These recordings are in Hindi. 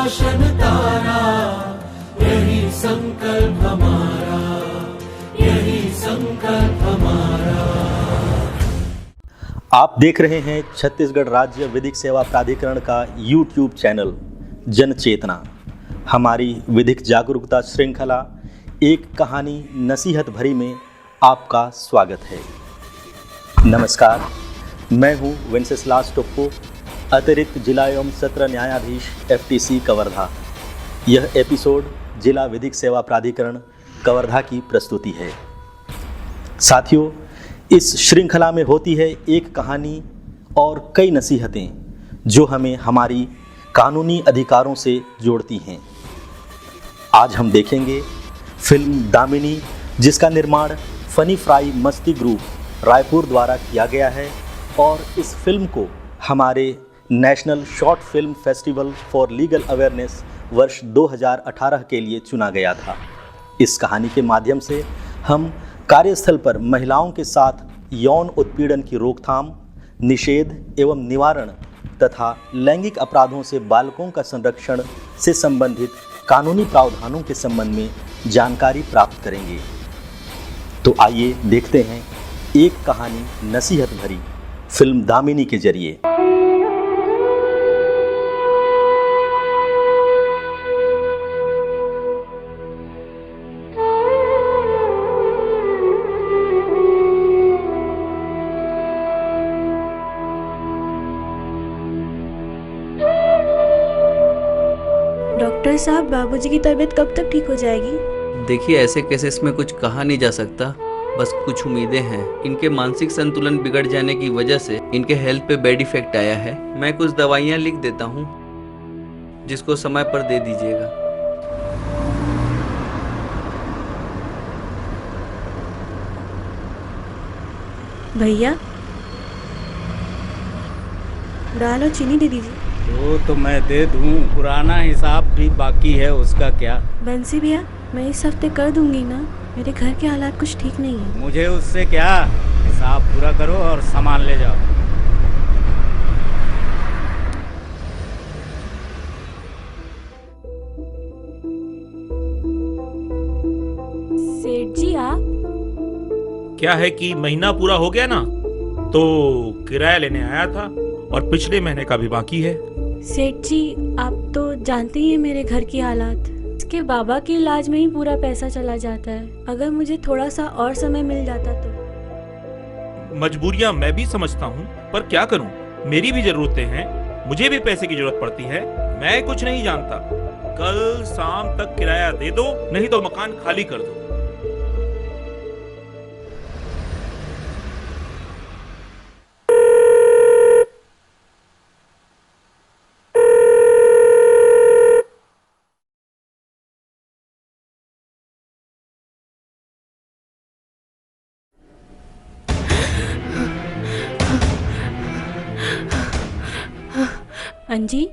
रोशन तारा, यही संकल्प हमारा, यही संकल्प हमारा। आप देख रहे हैं छत्तीसगढ़ राज्य विधिक सेवा प्राधिकरण का YouTube चैनल जन चेतना। हमारी विधिक जागरूकता श्रृंखला एक कहानी नसीहत भरी में आपका स्वागत है। नमस्कार, मैं हूं वेंसेस्लास टोप्पो, अतिरिक्त जिला एवं सत्र न्यायाधीश FTC कवर्धा। यह एपिसोड जिला विधिक सेवा प्राधिकरण कवर्धा की प्रस्तुति है। साथियों, इस श्रृंखला में होती है एक कहानी और कई नसीहतें जो हमें हमारी कानूनी अधिकारों से जोड़ती हैं। आज हम देखेंगे फिल्म दामिनी, जिसका निर्माण फनी फ्राई मस्ती ग्रुप रायपुर द्वारा किया गया है और इस फिल्म को हमारे national short film festival for legal awareness वर्ष 2018 के लिए चुना गया था। इस कहानी के माध्यम से हम कार्यस्थल पर महिलाओं के साथ यौन उत्पीड़न की रोकथाम, निषेध एवं निवारण तथा लैंगिक अपराधों से बालकों का संरक्षण से संबंधित कानूनी प्रावधानों के संबंध में जानकारी प्राप्त करेंगे। तो आइए देखते हैं एक कहानी नसीहत भरी फिल्म दामिनी के जरिए। डॉक्टर साहब, बाबूजी की तबीयत कब तक ठीक हो जाएगी? देखिए, ऐसे केसेस में कुछ कहा नहीं जा सकता, बस कुछ उम्मीदें हैं। इनके मानसिक संतुलन बिगड़ जाने की वजह से इनके हेल्थ पे बैड इफेक्ट आया है। मैं कुछ दवाइयाँ लिख देता हूँ जिसको समय पर दे दीजिएगा। भैया, दाल और चीनी दे दीजिए। वो तो मैं दे दूं, पुराना हिसाब भी बाकी है, उसका क्या? बंसी भैया, मैं इस हफ्ते कर दूंगी ना, मेरे घर के हालात कुछ ठीक नहीं है। मुझे उससे क्या, हिसाब पूरा करो और सामान ले जाओ। सेठ जी, आप? क्या है कि महीना पूरा हो गया ना, तो किराया लेने आया था और पिछले महीने का भी बाकी है। सेठ जी, आप तो जानते ही हैं मेरे घर की हालात। इसके बाबा के इलाज में ही पूरा पैसा चला जाता है। अगर मुझे थोड़ा सा और समय मिल जाता तो। मजबूरियां मैं भी समझता हूँ, पर क्या करूँ, मेरी भी जरूरतें हैं, मुझे भी पैसे की जरूरत पड़ती है। मैं कुछ नहीं जानता, कल शाम तक किराया दे दो, नहीं तो मकान खाली कर दो। अंजी,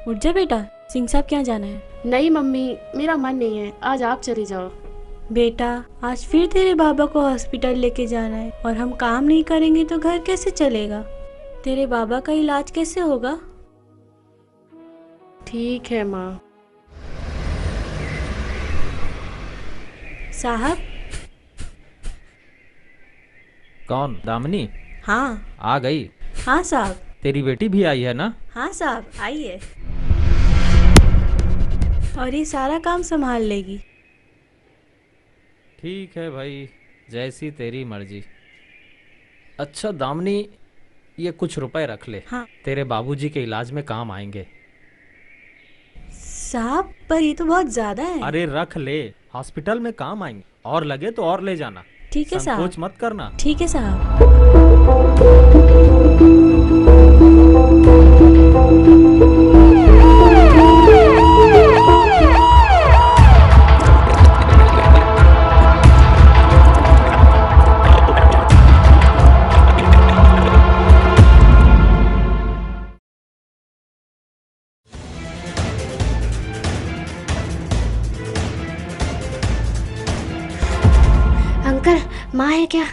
उठ जा बेटा, सिंह साहब क्या जाना है? नहीं मम्मी, मेरा मन नहीं है, आज आप चली जाओ। बेटा, आज फिर तेरे बाबा को हॉस्पिटल लेके जाना है और हम काम नहीं करेंगे तो घर कैसे चलेगा? तेरे बाबा का इलाज कैसे होगा? ठीक है माँ। साहब। कौन? दामिनी? हाँ। आ गई? हाँ साहब। तेरी बेटी भी आई है ना? हाँ साहब, आई है और ये सारा काम संभाल लेगी। ठीक है भाई, जैसी तेरी मर्जी। अच्छा दामिनी, ये कुछ रुपए रख ले। हाँ। तेरे बाबूजी के इलाज में काम आएंगे। साहब, पर ये तो बहुत ज्यादा है। अरे रख ले, हॉस्पिटल में काम आएंगे, और लगे तो और ले जाना। ठीक है साहब। संकोच मत करना। ठीक है साहब। अंकल, माँ है क्या?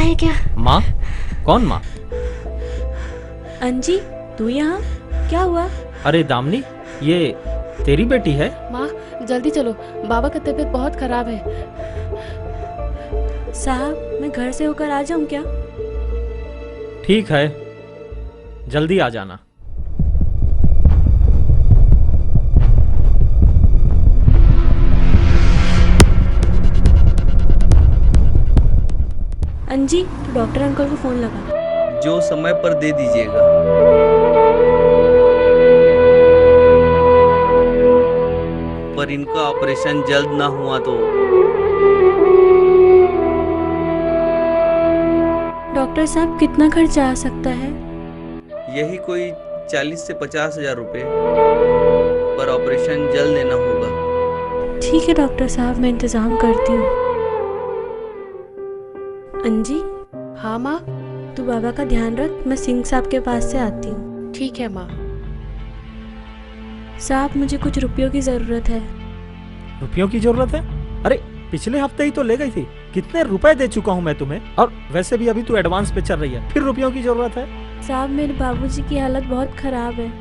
है क्या? माँ? कौन माँ? अंजी, तू यहाँ? क्या हुआ? अरे दामिनी, ये तेरी बेटी है? माँ जल्दी चलो, बाबा का तबीयत बहुत खराब है। साहब, मैं घर से होकर आ जाऊँ क्या? ठीक है, जल्दी आ जाना। अंजी, तू डॉक्टर अंकल को फोन लगा। जो समय पर दे दीजिएगा। पर इनका ऑपरेशन जल्द ना हुआ तो डॉक्टर साहब, कितना खर्चा आ सकता है? यही कोई 40 से 50 हजार रुपए, पर ऑपरेशन जल्द लेना होगा। ठीक है डॉक्टर साहब, मैं इंतजाम करती हूँ। अंजी, हाँ माँ। तू बाबा का ध्यान रख, मैं सिंह साहब के पास से आती हूँ। ठीक है माँ। साहब, मुझे कुछ रुपयों की जरूरत है। रुपयों की जरूरत है? अरे पिछले हफ्ते ही तो ले गई थी। कितने रुपए दे चुका हूँ मैं तुम्हें, और वैसे भी अभी तू एडवांस पे चल रही है, फिर रुपयों की जरूरत है? साहब, मेरे बाबूजी की हालत बहुत खराब है।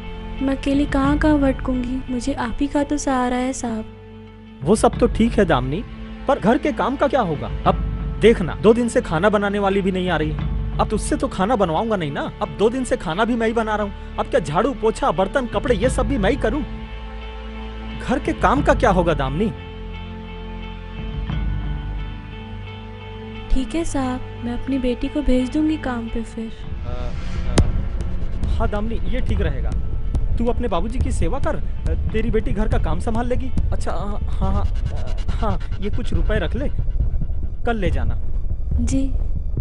मैं अकेली कहाँ कहाँ भटकूंगी, मुझे आप ही का तो सहारा है साहब। वो सब तो ठीक है दामिनी, पर घर के काम का क्या होगा? अब देखना, 2 दिन से खाना बनाने वाली भी नहीं आ रही है। अब तुझसे तो खाना बनवाऊंगा नहीं ना। अब 2 दिन से खाना भी मैं ही बना रहा हूँ। अब क्या झाड़ू पोछा बर्तन कपड़े ये सब भी मैं ही करूँ? घर के काम का क्या होगा दामिनी? ठीक है साहब, मैं अपनी बेटी को भेज दूंगी काम पे फिर। हाँ दामिनी, ये ठीक रहेगा। तू अपने बाबूजी की सेवा कर, तेरी बेटी घर का काम संभाल लेगी। अच्छा हाँ हाँ हाँ, ये कुछ रुपए रख ले, कल ले जाना। जी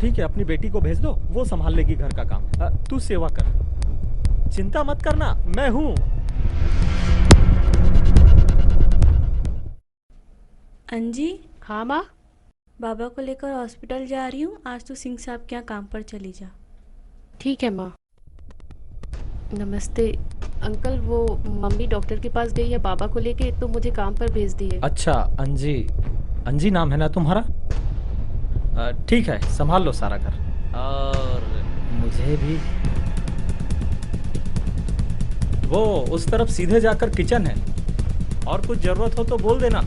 ठीक है, अपनी बेटी को भेज दो, वो संभाल लेगी घर का काम। तू सेवा कर, चिंता मत करना, मैं हूँ। अंजी। हाँ माँ। बाबा को लेकर हॉस्पिटल जा रही हूँ, आज तो सिंह साहब के यहाँ काम पर चली जा। ठीक है माँ। नमस्ते अंकल, वो मम्मी डॉक्टर के पास गई है बाबा को लेके, तो मुझे काम पर भेज दिए। अच्छा अंजी, अंजी नाम है ना तुम्हारा? ठीक है, संभाल लो सारा घर। और मुझे भी वो उस तरफ सीधे जाकर किचन है, और कुछ जरूरत हो तो बोल देना।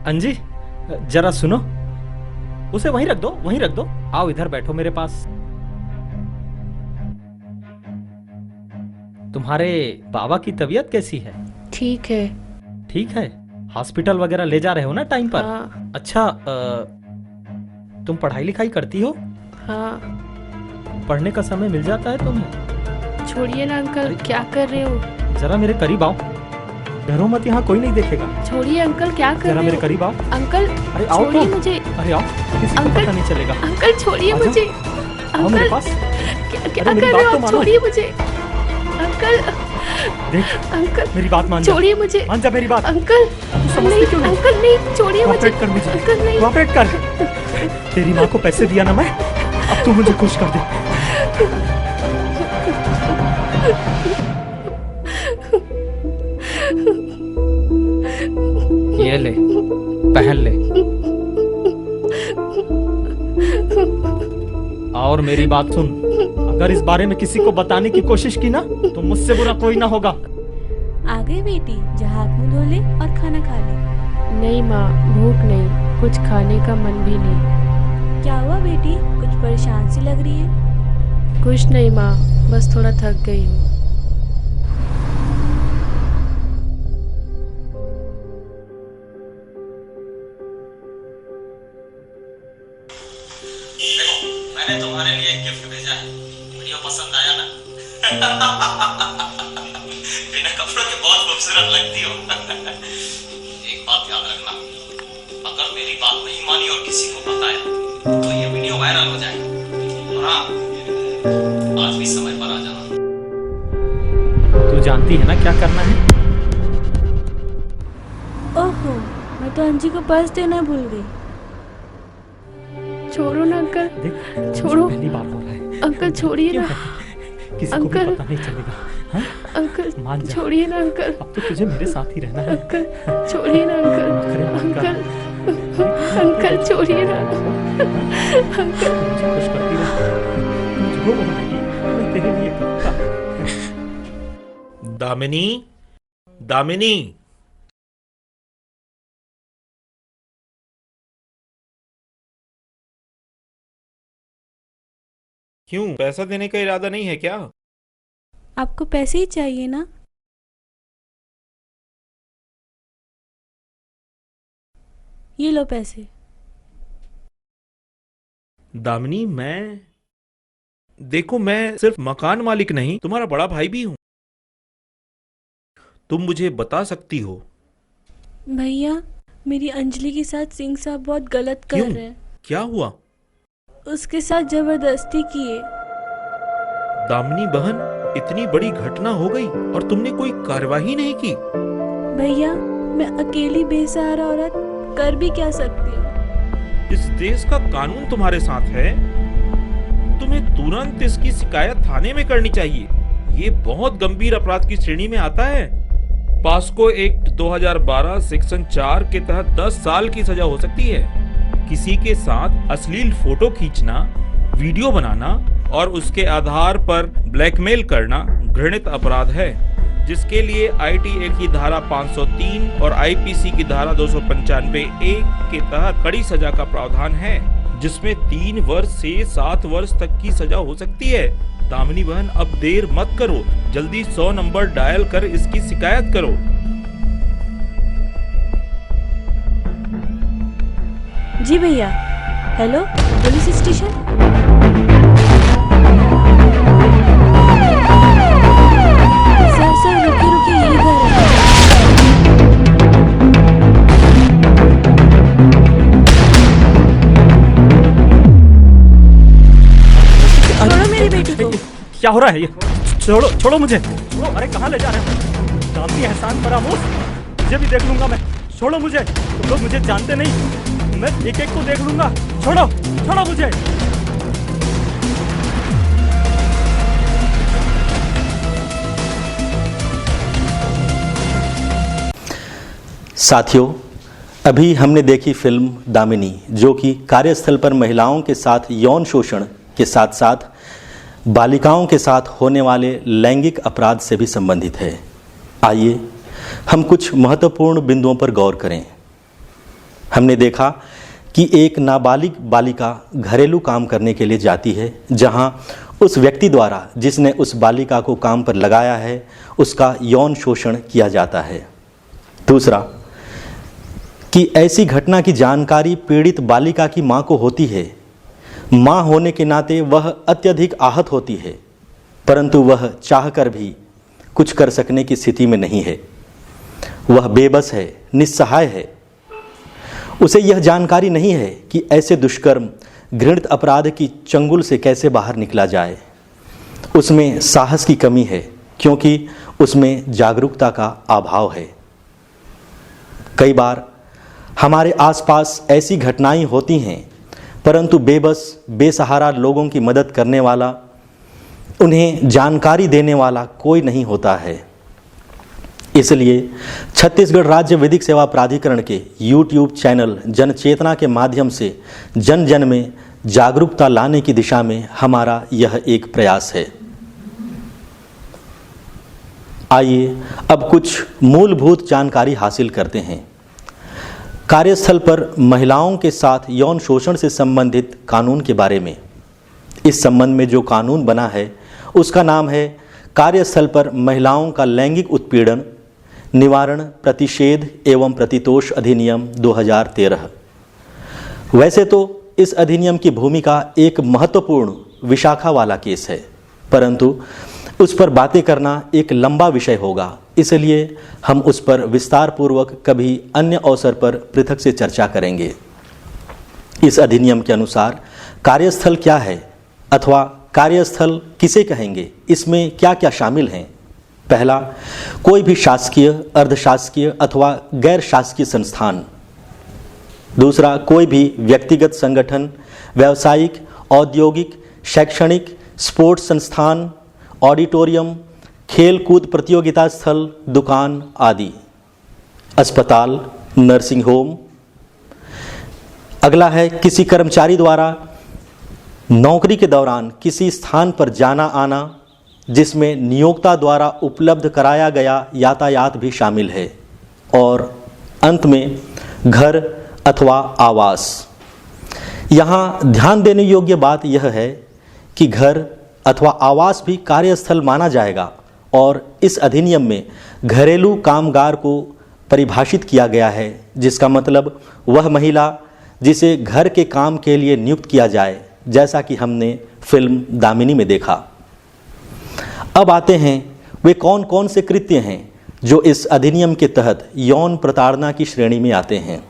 अंजी जरा सुनो, उसे वहीं रख दो, वहीं रख दो। आओ इधर बैठो मेरे पास। तुम्हारे बाबा की तबीयत कैसी है? ठीक है। ठीक है, हॉस्पिटल वगैरह ले जा रहे हो ना टाइम पर? हाँ। अच्छा तुम पढ़ाई लिखाई करती हो? हाँ। पढ़ने का समय मिल जाता है तुम्हें? छोड़िए ना अंकल, क्या कर रहे हो? जरा मेरे करीब आओ, डरो मत, यहाँ कोई नहीं देखेगा। छोड़िए अंकल, क्या कर जरा रहे मेरे हो? करीब आओ। अंकल अरे आओ छोड़िए तो। मुझे। अरे आओ, किसी को अंकल, पता नहीं चलेगा। अंकल छोड़िए आ जाओ। मुझे। आओ मेरे अंकल पास। क्या अरे कर मेरी रहे बात हो तो आप? मानो। छोड़िए मुझे अंकल। देख अंकल मेरी बात मान जा। छोड़िए मुझे। मान जा मेरी बात। अंकल तू समझती नहीं, क्यों नहीं? अंकल नहीं, छोड़िए मुझे। कोऑपरेट कर मुझे, अंकल नहीं। कोऑपरेट कर। तेरी माँ को पैसे दिया ना मैं, अब तू मुझे खुश कर दे। ये ले, पहन ले। और मेरी बात सुन, अगर इस बारे में किसी को बताने की कोशिश की ना, तो मुझसे बुरा कोई ना होगा। आ गई बेटी, जा हाथ मुंह धो ले और खाना खा ले। नहीं माँ, भूख नहीं, कुछ खाने का मन भी नहीं। क्या हुआ बेटी, कुछ परेशान सी लग रही है? कुछ नहीं माँ, बस थोड़ा थक गई हूँ। मैंने तुम्हारे लिए एक गिफ्ट भेजा है, वीडियो पसंद आया ना? बिना कपड़ों के बहुत खूबसूरत लगती हो। एक बात याद रखना, अगर मेरी बात नहीं मानी और किसी को बताया तो ये वीडियो वायरल हो जाएगा। और हाँ, आज भी समय पर आ जाना। जानती है ना क्या करना है। ओहो, मैं तो अंजी को पर्स देना भूल गई। छोड़ो ना अंकल, देख छोड़ो। पहली बार हो रहा है। अंकल छोड़िए क्यों ना। है? किसी को भी अंकल। पता नहीं चलेगा। हाँ? अंकल मान जा। छोड़िए ना अंकल। अब तो तुझे मेरे साथ ही रहना है। अंकल छोड़िए ना अंकल। नखरे मत कर। अंकल अंकल छोड़िए ना अंकल। मुझे खुश करती रह। जो होगी मैं तेरे लिए करूंगा। दामिनी, दामिनी, क्यों पैसा देने का इरादा नहीं है क्या? आपको पैसे ही चाहिए ना? ये लो पैसे। दामिनी, देखो, मैं सिर्फ मकान मालिक नहीं, तुम्हारा बड़ा भाई भी हूं। तुम मुझे बता सकती हो। भैया, मेरी अंजलि के साथ सिंह साहब बहुत गलत कर क्यों? रहे हैं। क्या हुआ? उसके साथ जबरदस्ती किए। दामिनी बहन, इतनी बड़ी घटना हो गई और तुमने कोई कार्रवाई नहीं की? भैया, मैं अकेली बेसहारा औरत कर भी क्या सकती हूँ? इस देश का कानून तुम्हारे साथ है, तुम्हें तुरंत इसकी शिकायत थाने में करनी चाहिए। ये बहुत गंभीर अपराध की श्रेणी में आता है। पास्को एक्ट 2012 सेक्शन 4 के तहत 10 साल की सजा हो सकती है। किसी के साथ अश्लील फोटो खींचना, वीडियो बनाना और उसके आधार पर ब्लैकमेल करना घृणित अपराध है, जिसके लिए आईटी एक्ट की धारा 503 और आईपीसी की धारा 295(1) के तहत कड़ी सजा का प्रावधान है, जिसमें 3 वर्ष से 7 वर्ष तक की सजा हो सकती है। दामिनी बहन, अब देर मत करो, जल्दी 100 नंबर डायल कर इसकी शिकायत करो। जी भैया। Hello, police station. सर रुकिए रुकिए, यही घर है। छोड़ो मेरी बेटी को। क्या हो रहा है ये? छोड़ो छोड़ो मुझे। छोड़ो। अरे कहाँ ले जा रहे हो? जानती है एहसान फरामोश, मुझे भी देख लूंगा मैं। छोड़ो मुझे। तुम लोग मुझे जानते नहीं, मैं एक एक को देख लूंगा। छोड़ो छोड़ो मुझे। साथियों, अभी हमने देखी फिल्म दामिनी, जो कि कार्यस्थल पर महिलाओं के साथ यौन शोषण के साथ साथ बालिकाओं के साथ होने वाले लैंगिक अपराध से भी संबंधित है। आइए हम कुछ महत्वपूर्ण बिंदुओं पर गौर करें। हमने देखा कि एक नाबालिग बालिका घरेलू काम करने के लिए जाती है, जहां उस व्यक्ति द्वारा जिसने उस बालिका को काम पर लगाया है उसका यौन शोषण किया जाता है। दूसरा, कि ऐसी घटना की जानकारी पीड़ित बालिका की मां को होती है। मां होने के नाते वह अत्यधिक आहत होती है, परंतु वह चाहकर भी कुछ कर सकने की स्थिति में नहीं है। वह बेबस है, निस्सहाय है। उसे यह जानकारी नहीं है कि ऐसे दुष्कर्म, घृणित अपराध की चंगुल से कैसे बाहर निकला जाए। उसमें साहस की कमी है, क्योंकि उसमें जागरूकता का अभाव है। कई बार हमारे आसपास ऐसी घटनाएं होती हैं, परंतु बेबस बेसहारा लोगों की मदद करने वाला, उन्हें जानकारी देने वाला कोई नहीं होता है। इसलिए छत्तीसगढ़ राज्य विधिक सेवा प्राधिकरण के YouTube चैनल जन चेतना के माध्यम से जन जन में जागरूकता लाने की दिशा में हमारा यह एक प्रयास है। आइए अब कुछ मूलभूत जानकारी हासिल करते हैं। कार्यस्थल पर महिलाओं के साथ यौन शोषण से संबंधित कानून के बारे में। इस संबंध में जो कानून बना है उसका नाम है कार्यस्थल पर महिलाओं का लैंगिक उत्पीड़न निवारण, प्रतिषेध एवं प्रतितोष अधिनियम 2013। वैसे तो इस अधिनियम की भूमिका एक महत्वपूर्ण विशाखा वाला केस है, परंतु उस पर बातें करना एक लंबा विषय होगा, इसलिए हम उस पर विस्तार पूर्वक कभी अन्य अवसर पर पृथक से चर्चा करेंगे। इस अधिनियम के अनुसार कार्यस्थल क्या है अथवा कार्यस्थल किसे कहेंगे, इसमें क्या क्या शामिल हैं। पहला, कोई भी शासकीय, अर्धशासकीय अथवा गैर शासकीय संस्थान। दूसरा, कोई भी व्यक्तिगत संगठन, व्यावसायिक, औद्योगिक, शैक्षणिक, स्पोर्ट्स संस्थान, ऑडिटोरियम, खेल कूद प्रतियोगिता स्थल, दुकान आदि। अस्पताल, नर्सिंग होम। अगला है, किसी कर्मचारी द्वारा नौकरी के दौरान किसी स्थान पर जाना आना जिसमें नियोक्ता द्वारा उपलब्ध कराया गया यातायात भी शामिल है। और अंत में घर अथवा आवास। यहाँ ध्यान देने योग्य बात यह है कि घर अथवा आवास भी कार्यस्थल माना जाएगा और इस अधिनियम में घरेलू कामगार को परिभाषित किया गया है, जिसका मतलब वह महिला जिसे घर के काम के लिए नियुक्त किया जाए, जैसा कि हमने फिल्म दामिनी में देखा। अब आते हैं वे कौन कौन से कृत्य हैं जो इस अधिनियम के तहत यौन प्रताड़ना की श्रेणी में आते हैं।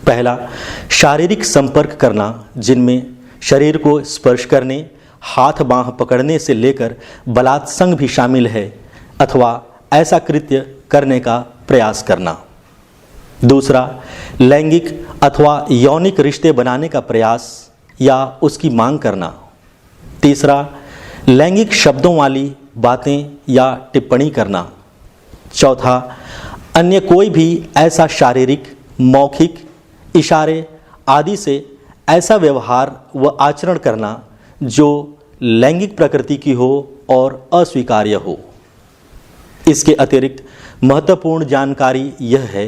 पहला, शारीरिक संपर्क करना, जिनमें शरीर को स्पर्श करने, हाथ बांह पकड़ने से लेकर बलात्संग भी शामिल है अथवा ऐसा कृत्य करने का प्रयास करना। दूसरा, लैंगिक अथवा यौनिक रिश्ते बनाने का प्रयास या उसकी मांग करना। तीसरा, लैंगिक शब्दों वाली बातें या टिप्पणी करना। चौथा, अन्य कोई भी ऐसा शारीरिक, मौखिक, इशारे आदि से ऐसा व्यवहार व आचरण करना जो लैंगिक प्रकृति की हो और अस्वीकार्य हो। इसके अतिरिक्त महत्वपूर्ण जानकारी यह है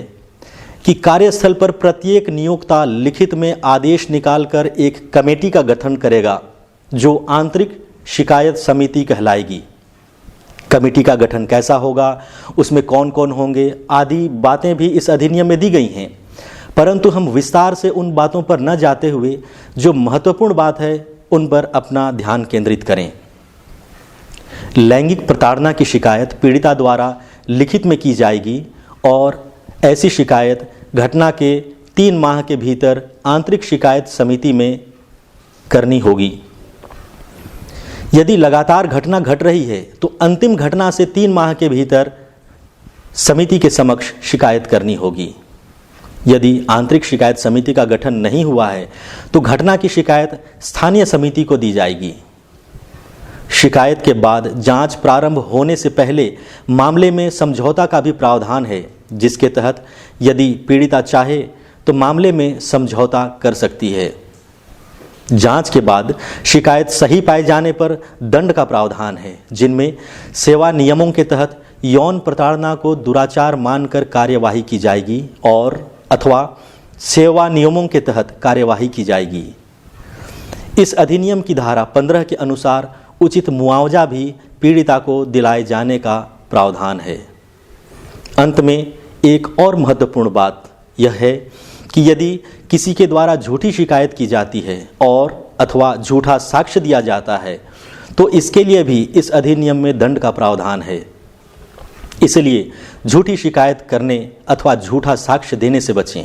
कि कार्यस्थल पर प्रत्येक नियोक्ता लिखित में आदेश निकालकर एक कमेटी का गठन करेगा जो आंतरिक शिकायत समिति कहलाएगी। कमेटी का गठन कैसा होगा, उसमें कौन कौन होंगे आदि बातें भी इस अधिनियम में दी गई हैं, परंतु हम विस्तार से उन बातों पर न जाते हुए जो महत्वपूर्ण बात है उन पर अपना ध्यान केंद्रित करें। लैंगिक प्रताड़ना की शिकायत पीड़िता द्वारा लिखित में की जाएगी और ऐसी शिकायत घटना के 3 माह के भीतर आंतरिक शिकायत समिति में करनी होगी। यदि लगातार घटना घट रही है तो अंतिम घटना से 3 माह के भीतर समिति के समक्ष शिकायत करनी होगी। यदि आंतरिक शिकायत समिति का गठन नहीं हुआ है तो घटना की शिकायत स्थानीय समिति को दी जाएगी। शिकायत के बाद जांच प्रारंभ होने से पहले मामले में समझौता का भी प्रावधान है, जिसके तहत यदि पीड़िता चाहे तो मामले में समझौता कर सकती है। जांच के बाद शिकायत सही पाए जाने पर दंड का प्रावधान है, जिनमें सेवा नियमों के तहत यौन प्रताड़ना को दुराचार मानकर कार्यवाही की जाएगी और अथवा सेवा नियमों के तहत कार्यवाही की जाएगी। इस अधिनियम की धारा 15 के अनुसार उचित मुआवजा भी पीड़िता को दिलाए जाने का प्रावधान है। अंत में एक और महत्वपूर्ण बात यह है कि यदि किसी के द्वारा झूठी शिकायत की जाती है और अथवा झूठा साक्ष्य दिया जाता है तो इसके लिए भी इस अधिनियम में दंड का प्रावधान है। इसलिए झूठी शिकायत करने अथवा झूठा साक्ष्य देने से बचें।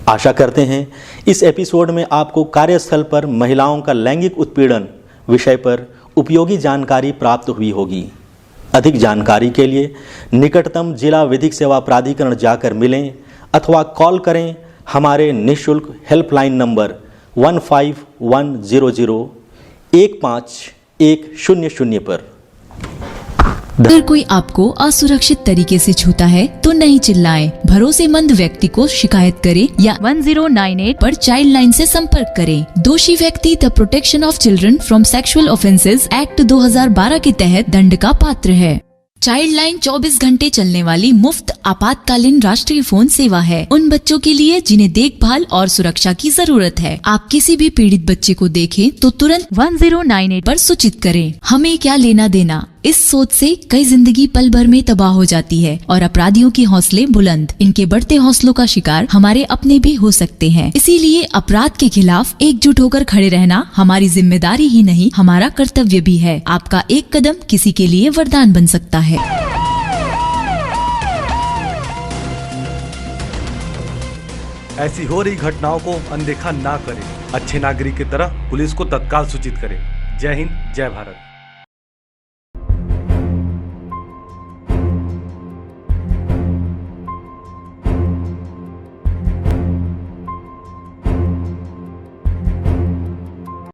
आशा करते हैं इस एपिसोड में आपको कार्यस्थल पर महिलाओं का लैंगिक उत्पीड़न विषय पर उपयोगी जानकारी प्राप्त हुई होगी। अधिक जानकारी के लिए निकटतम जिला विधिक सेवा प्राधिकरण जाकर मिलें अथवा कॉल करें हमारे निःशुल्क हेल्पलाइन नंबर 15100-15100 पर। अगर कोई आपको असुरक्षित तरीके से छूता है तो नहीं चिल्लाएं, भरोसेमंद व्यक्ति को शिकायत करें या 1098 पर चाइल्ड लाइन से संपर्क करें। दोषी व्यक्ति the protection of children from sexual offences act 2012 के तहत दंड का पात्र है। चाइल्ड लाइन 24 घंटे चलने वाली मुफ्त आपातकालीन राष्ट्रीय फोन सेवा है उन बच्चों के लिए जिन्हें देखभाल और सुरक्षा की जरूरत है। आप किसी भी पीड़ित बच्चे को देखें तो तुरंत 1098 पर सूचित करें। हमें क्या लेना देना, इस सोच से कई जिंदगी पल भर में तबाह हो जाती है और अपराधियों के हौसले बुलंद। इनके बढ़ते हौसलों का शिकार हमारे अपने भी हो सकते हैं। इसीलिए अपराध के खिलाफ एकजुट होकर खड़े रहना हमारी जिम्मेदारी ही नहीं, हमारा कर्तव्य भी है। आपका एक कदम किसी के लिए वरदान बन सकता है। ऐसी हो रही घटनाओं को अनदेखा ना करें। अच्छे नागरिक की तरह पुलिस को तत्काल सूचित करें। जय हिंद, जय भारत।